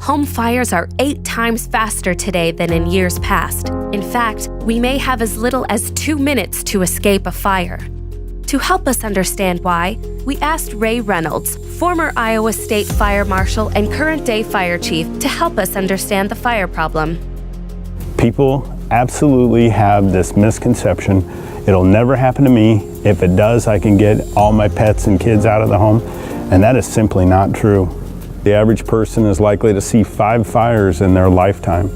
home fires are 8 times faster today than in years past. In fact, we may have as little as 2 minutes to escape a fire. To help us understand why, we asked Ray Reynolds, former Iowa State Fire Marshal and current-day fire chief, to help us understand the fire problem. People absolutely have this misconception. It'll never happen to me. If it does, I can get all my pets and kids out of the home. And that is simply not true. The average person is likely to see 5 fires in their lifetime.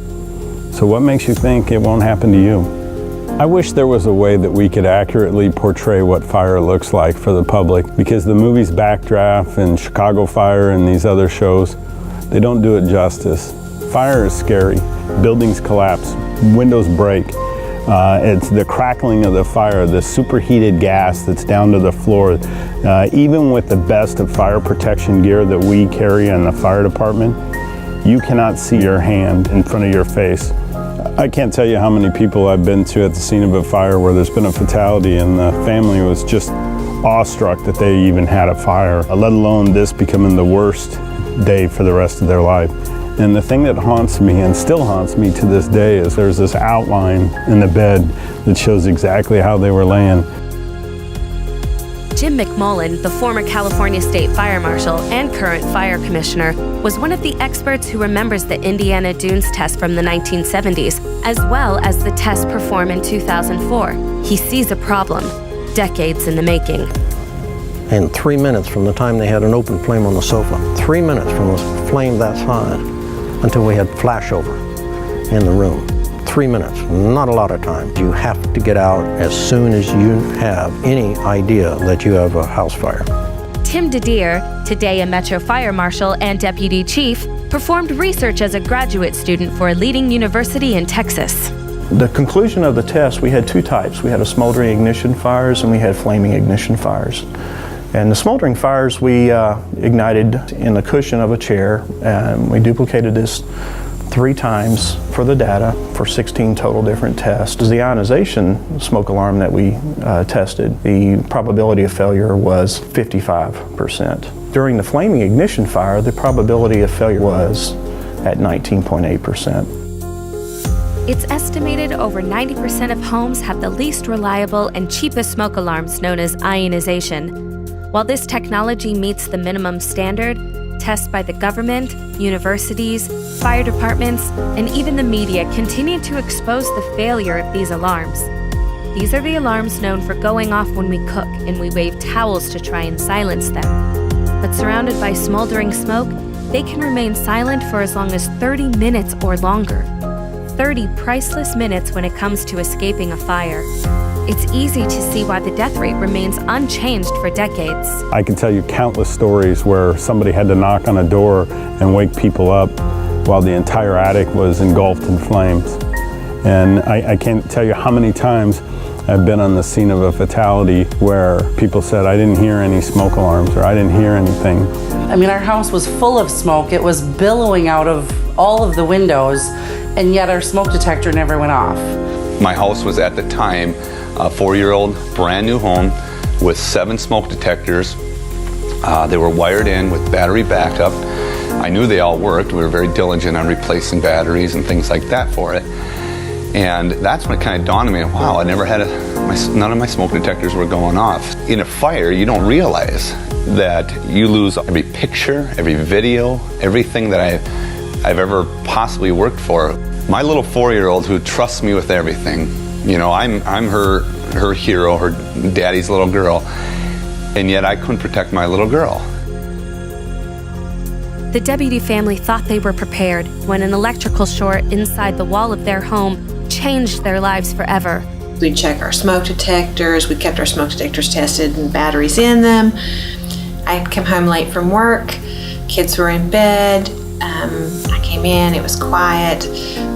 So what makes you think it won't happen to you? I wish there was a way that we could accurately portray what fire looks like for the public, because the movies Backdraft and Chicago Fire and these other shows, they don't do it justice. Fire is scary. Buildings collapse, windows break. It's the crackling of the fire, the superheated gas that's down to the floor. Even with the best of fire protection gear that we carry in the fire department, you cannot see your hand in front of your face. I can't tell you how many people I've been to at the scene of a fire where there's been a fatality and the family was just awestruck that they even had a fire, let alone this becoming the worst day for the rest of their life. And the thing that haunts me and still haunts me to this day is there's this outline in the bed that shows exactly how they were laying. Jim McMullen, the former California State Fire Marshal and current Fire Commissioner, was one of the experts who remembers the Indiana Dunes test from the 1970s, as well as the test performed in 2004. He sees a problem, decades in the making. And 3 minutes from the time they had an open flame on the sofa, 3 minutes from a flame that high until we had flashover in the room. 3 minutes, not a lot of time. You have to get out as soon as you have any idea that you have a house fire. Tim DeDeer, today a Metro Fire Marshal and Deputy Chief, performed research as a graduate student for a leading university in Texas. The conclusion of the test, we had 2 types. We had a smoldering ignition fires and we had flaming ignition fires. And the smoldering fires we ignited in the cushion of a chair, and we duplicated this 3 times for the data for 16 total different tests. The ionization smoke alarm that we tested, the probability of failure was 55%. During the flaming ignition fire, the probability of failure was at 19.8%. It's estimated over 90% of homes have the least reliable and cheapest smoke alarms known as ionization. While this technology meets the minimum standard, tests by the government, universities, fire departments, and even the media continue to expose the failure of these alarms. These are the alarms known for going off when we cook and we wave towels to try and silence them. But surrounded by smoldering smoke, they can remain silent for as long as 30 minutes or longer. 30 priceless minutes when it comes to escaping a fire. It's easy to see why the death rate remains unchanged for decades. I can tell you countless stories where somebody had to knock on a door and wake people up while the entire attic was engulfed in flames. And I can't tell you how many times I've been on the scene of a fatality where people said, I didn't hear any smoke alarms or I didn't hear anything. I mean, our house was full of smoke. It was billowing out of all of the windows, and yet our smoke detector never went off. My house was at the time a 4-year-old brand new home with 7 smoke detectors. They were wired in with battery backup. I knew they all worked. We were very diligent on replacing batteries and things like that for it. And that's when it kind of dawned on me, wow, I never had none of my smoke detectors were going off. In a fire, you don't realize that you lose every picture, every video, everything that I've ever possibly worked for. My little 4-year-old who trusts me with everything, you know, I'm her hero, her daddy's little girl, and yet I couldn't protect my little girl. The deputy family thought they were prepared when an electrical short inside the wall of their home changed their lives forever. We'd check our smoke detectors, we kept our smoke detectors tested and batteries in them. I'd come home late from work, kids were in bed, I came in, it was quiet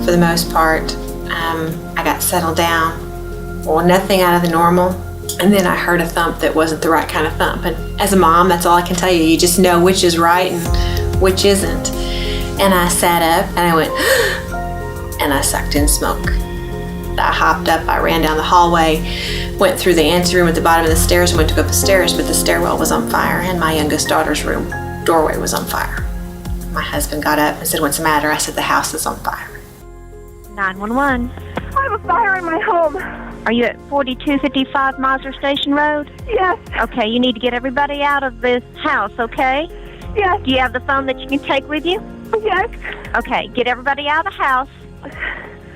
for the most part. I got settled down, well, nothing out of the normal, and then I heard a thump that wasn't the right kind of thump. And as a mom, that's all I can tell you. You just know which is right and which isn't. And I sat up and I went, and I sucked in smoke. I hopped up, I ran down the hallway, went through the anteroom at the bottom of the stairs and went to go up the stairs, but the stairwell was on fire and my youngest daughter's room doorway was on fire. My husband got up and said, "What's the matter?" I said, "The house is on fire." 911. I have a fire in my home. Are you at 4255 Miser Station Road? Yes. Okay, you need to get everybody out of this house, okay? Yes. Do you have the phone that you can take with you? Yes. Okay, get everybody out of the house.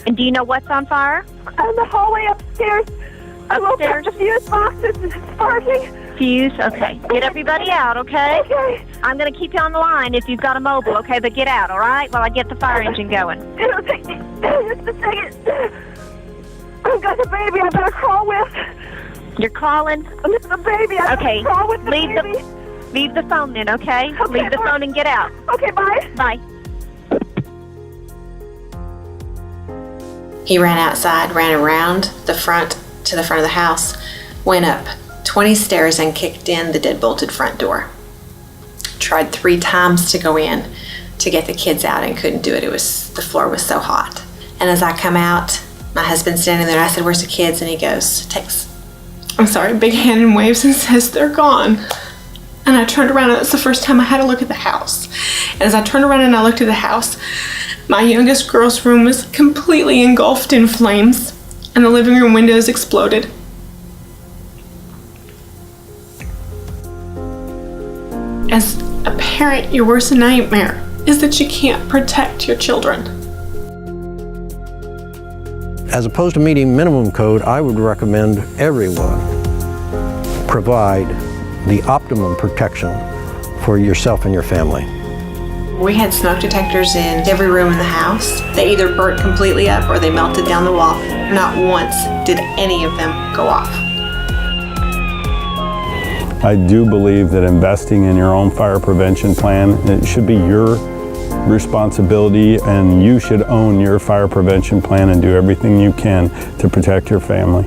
And do you know what's on fire? On the hallway upstairs. I woke up Upstairs? the fuse boxes sparking. Fuse? Okay. Get everybody out, okay? Okay. I'm going to keep you on the line if you've got a mobile, okay? But get out, all right? While I get the fire engine going. It'll take me just a second. I've got the baby I better crawl with. You're calling? This is the baby. I Okay. better crawl with the Leave baby. leave the phone then, okay? Okay, Leave the bye. phone and get out. Okay, bye. Bye. He ran outside, ran around the front to the front of the house, went up 20 stairs and kicked in the deadbolted front door. Tried 3 times to go in to get the kids out and couldn't do it. The floor was so hot. And as I come out, my husband's standing there and I said, "Where's the kids?" And he goes, takes, big hand and waves and says, "They're gone." And I turned around and that's the first time I had to look at the house. And as I turned around and I looked at the house, my youngest girl's room was completely engulfed in flames and the living room windows exploded. As a parent, your worst nightmare is that you can't protect your children. As opposed to meeting minimum code, I would recommend everyone provide the optimum protection for yourself and your family. We had smoke detectors in every room in the house. They either burnt completely up or they melted down the wall. Not once did any of them go off. I do believe that investing in your own fire prevention plan, it should be your responsibility, and you should own your fire prevention plan and do everything you can to protect your family.